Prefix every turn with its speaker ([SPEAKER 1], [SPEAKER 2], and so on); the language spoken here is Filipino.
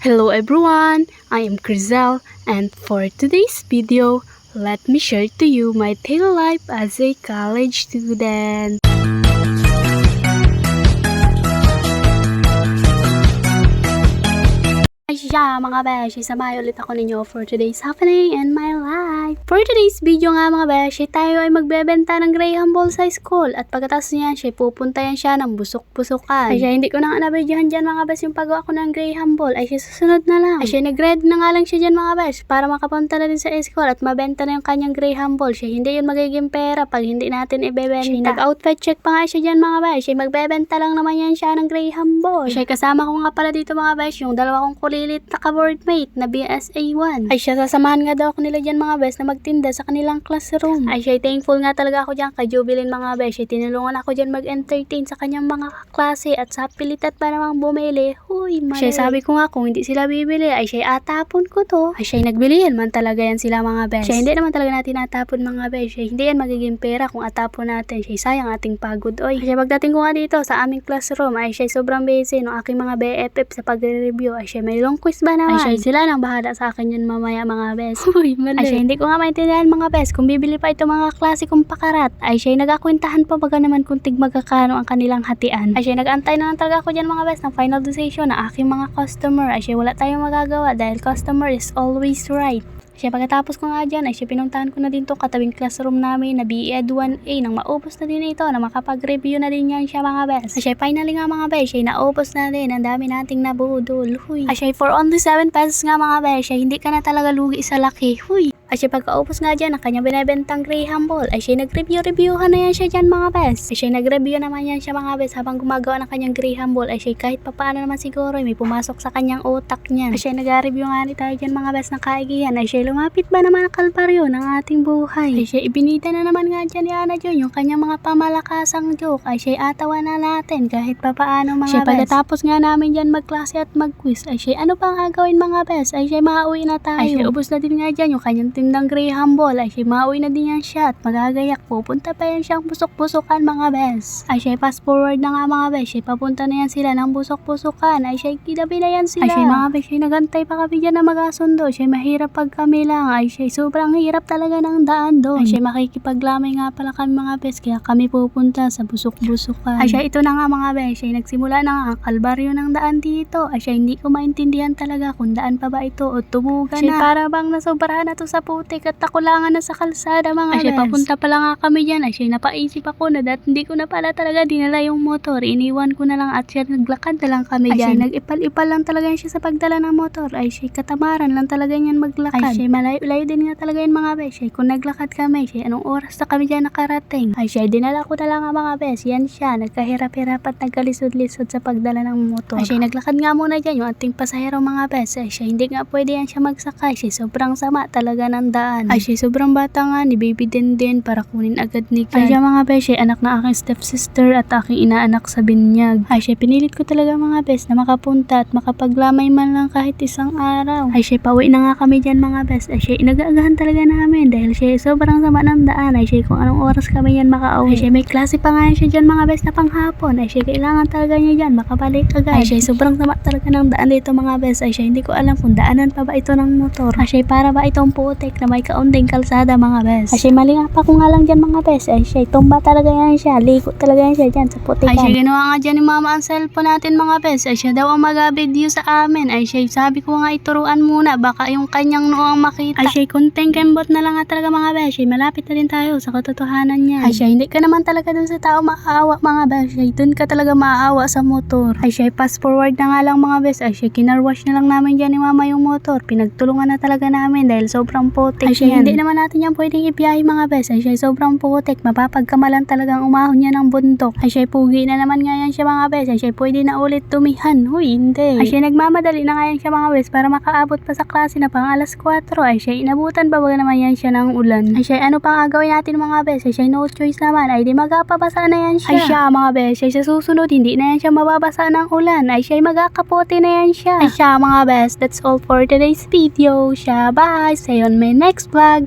[SPEAKER 1] Hello everyone, I am Crizel, and for today's video, let me share to you my daily life as a college student. Siya mga beshi, samahay ulit ako ninyo for today's happening in my life. For today's video nga mga beshi, tayo ay magbebenta ng Graham Ball sa school at pagkatapos niyan siya pupunta yan siya ng busok-busokan. Ay siya hindi ko na nabidyohan dyan mga beshi yung pagawa ko ng Graham Ball. Ay siya susunod na lang. Ay siya nag-ready na nga lang siya dyan mga beshi para makapunta na din sa school at mabenta na yung kanyang Graham Ball. Siya hindi yun magiging pera pag hindi natin ibebenta. Siya nag-outfit check pa nga siya dyan mga beshi. Siya magbebenta lang naman yan siya ng Graham Ball. Siya kasama ko nga pala dito mga beshi yung dalawa kong kulilit na ka-boardmate na BSA1. Ay siya sasamahan nga daw ako nila dyan mga bes na magtinda sa kanilang classroom. Ay siya thankful nga talaga ako dyan kay Jubilin mga bes. Tinulungan ako dyan mag-entertain sa kanyang mga klase at sa pilitat pa namang bumili. Huy, mali. Siya sabi ko nga kung hindi sila bibili ay siya atapon ko to. Ay siya nagbilihan man talaga yan sila mga bes. Siya hindi naman talaga natin atapon mga bes. Siya hindi yan magiging pera kung atapon natin. Siya sayang ating pagod. Oy. Ay siya pagdating ko nga dito sa aming classroom ay siya sobrang busy ng aking mga BFF sa pagre-review. Ay siya may long quiz ba naman? Ay siya sila nang bahala sa akin yun mamaya mga bes. Uy, mali. Ay siya hindi ko nga maintindihan mga bes kung bibili pa ito mga klase kong pakarat. Ay siya nagakwentahan pa baga naman kung tig magkakano ang kanilang hatian. Ay siya nag-antay na lang talaga ako dyan mga bes ng final decision ng aking mga customer. Ay siya wala tayong magagawa dahil customer is always right. Siya pagkatapos ko nga dyan ay siya pinuntahan ko na din to katabing classroom namin na BEd 1A nang maubos na din ito na makapag-review na din yan siya mga bes. Ay siya finally nga mga bes, siya naubos na din, ang dami nating nabudol. Huy. Ay siya for only 7 pesos nga mga bes, siya hindi ka na talaga lugi sa laki. Huy. Ay siya pagkaubos nga dyan ang kanyang binibentang Graham Ball ay siya nag-review-reviewhan na yan siya dyan mga bes. Ay siya nag-review naman yan siya mga bes habang gumagawa ng kanyang Graham Ball ay siya kahit papaano naman siguro may pumasok sa kanyang utak niyan. Ay siya nag-review nga tayo dyan mga bes ng kaigihan ay siya lumapit ba naman ang kalbaryo ng ating buhay. Ay siya ibinita na naman nga dyan ni Ana Jun yung kanyang mga pamalakasang joke ay siya atawa na natin kahit papaano mga siya, bes. Pagkatapos nga namin dyan magklase at mag-quiz ay siya ano pang gagawin mga bes ay siya mauwi na tayo. Ay siya ubos na din nga dyan yung kanyang tindang Graham Ball ay siya mauwi na din yan siya at magagayak pupunta pa yan siyang busok-busukan mga bes. Ay siya fast forward na nga mga bes siya papunta na yan sila ng busok-busukan ay siya kidabi na yan sila. Ay siya mga bes siya nagantay pa kami dyan na magasundo siya mahirap pag kami lang ay siya sobrang hirap talaga ng daan doon. Ay siya makikipaglamay nga pala kami mga bes kaya kami pupunta sa busok-busukan. Ay siya ito na nga mga bes siya nagsimula na nga ang kalbaryo ng daan dito. Ay siya hindi ko maintindihan talaga kung daan pa ba ito o tubugan siya na. Para bang nasobrahan na to sa putik at takulangan na sa kalsada mga bes. Ay siya papunta pala nga kami dyan. Ay siya napaisip ako na hindi ko na pala talaga dinala yung motor. Iniwan ko na lang at siya naglakad na lang kami dyan. Ay siya nag-ipal-ipal lang talaga siya sa pagdala ng motor. Ay siya katamaran lang talaga niyan maglakad. Ay siya malayo din nga talaga yung mga bes. Ay kung naglakad kami siya anong oras na kami dyan nakarating. Ay siya dinala ko na lang nga mga bes. Yan siya nagkahirap-hirap at nagkalisod-lisod sa pagdala ng motor. Ay siya naglakad nga muna dyan yung ating pasahero mga bes. Ay siya hindi nga pwede yan siya magsakay. Siya sobrang sama talaga ng daan. Ay siya sobrang bata nga ni baby din para kunin agad ni Kat. Ay siya mga bes siya anak ng aking stepsister at aking inaanak sa binyag. Ay siya pinilit ko talaga mga bes na makapunta at makapaglamay man lang kahit isang araw. Ay siya pauwi na nga kami dyan mga bes. Ay siya inagaagahan talaga namin dahil siya sobrang sama ng daan. Ay siya kung anong oras kami yan makauwi. Ay siya may klase pa nga siya dyan mga bes na panghapon. Ay siya kailangan talaga niya dyan makabalik agad. Ay siya sobrang sama talaga ng daan dito mga bes. Ay siya hindi ko alam kung daanan pa ba ito ng motor. Ay siya para ba itong putik na may kaunding kalsada mga bes. Ay siya mali nga pa ko nga lang dyan mga bes. Ay siya tumba talaga yan siya. Liko talaga yan siya dyan sa putikan. Ay siya ginawa nga dyan ni mama ang cellphone natin mga bes. Ay siya daw ang mag-video sa amin. Ay siya sabi ko nga ituruan muna baka yung kanyang noong makita. Ay siya kunting kembot na lang nga talaga mga bes. Ay malapit na din tayo sa katotohanan niya. Ay siya hindi ka naman talaga dun sa tao maawa mga bes. Ay dun ka talaga maawa sa motor. Ay siya fast forward na nga lang mga bes. Ay siya kinarwash na lang namin dyan ni mama yung motor. Pinagtulungan na talaga namin dahil sobrang putik. Ay siya hindi naman natin yan pwedeng ibiyahe mga bes. Ay siya sobrang putik. Mapapagkamalan talagang umahon niya ng bundok. Ay siya pugi na naman nga yan siya mga bes. Ay siya pwede na ulit tumihan. Huy hindi. Ay siya nagmamadali na nga yan siya mga bes para makaabot pa sa klase na pang alas 4. Ay siya inabutan pa baga naman yan siya ng ulan. Ay siya ano pang agawin natin mga bes. Ay siya no choice naman. Ay di magapabasa na yan siya. Ay siya mga bes. Ay siya susunod hindi na yan siya mababasa ng ulan. Ay siya magakapote na yan siya. Ay siya mga bes. That's all for today's video. Siya bye. See you on my next vlog.